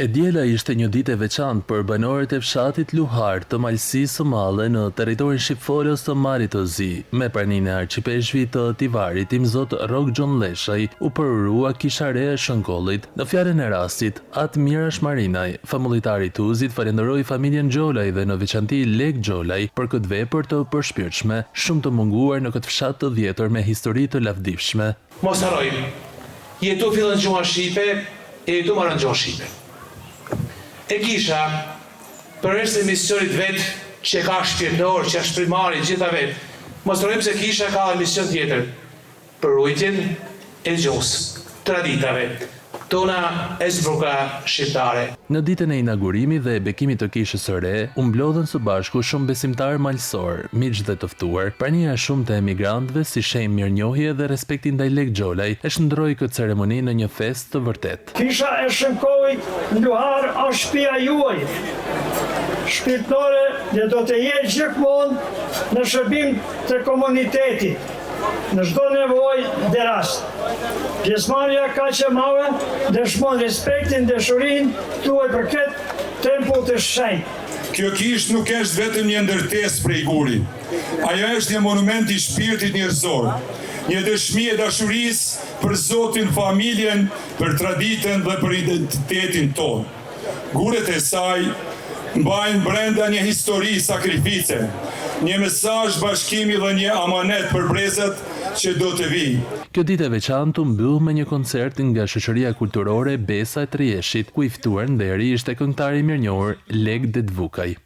E diela ishte një ditë e veçantë për banorët e fshatit Luhar të Malësisë Somale në territorin shqipfolos të Malit të Zi, me praninë e arqipeshvit të Tivarit, Timzot Rok Gjon Leshaj, u përurua kisha re e Shënkollit. Në fjalën e rastit, Atmira Shmarinaj, famulitari i Tuzit, falenderoi familjen Xholaj dhe në veçanti Lek Xholaj për këtë vepër të përshpirtshme, shumë të munguar në këtë fshat të vjetër me histori të lavdishme. Mos harrojmë, jetu fillon gjuha shqipe, e jetu marrën gjuha shqipe. E kisha, përveç se misionit vetë që ka shpirtëror, që është primari, gjitha vetë, mos rrojmë se kisha ka mision tjetër, për rujtjen e gjuhës, traditave, tona e zbruka shqiptare. Në ditën e inaugurimit dhe e bekimit të kishës së re, u mblodhen së bashku shumë besimtar malësor, miq dhe të ftuar. Prania e shumë të emigrantëve si shenjë mirënjohje dhe respekti ndaj Lek Xholaj e shndroi këtë ceremoni në një festë të vërtetë. Kisha e Shënkollit në Luhar është shtëpia juaj. Shpirtërore dhe do të jetë gjithmonë në shërbim të komunitetit, në çdo nevojë dhe rast. Pjesëmarrja ka që mave, dëshmon respektin, dashurinë tuaj për këtë tempull të shenjtë. Kjo kishë nuk është vetëm një ndërtesë prej guri. Ajo është një monument i shpirtit njerëzor, një dëshmi e dashurisë për Zotin, familjen, për traditën dhe për identitetin tonë. Guret e saj mbajnë brenda një histori sakrifice, një mesazh bashkimi dhe një amanet për brezat që do të vijë. Kjo ditë e veçantë u mbyll me një koncert nga shoqëria kulturore Besa e Trieshit, ku i ftuar nderi ishte këngëtari i mirënjohur Lek Detvukaj.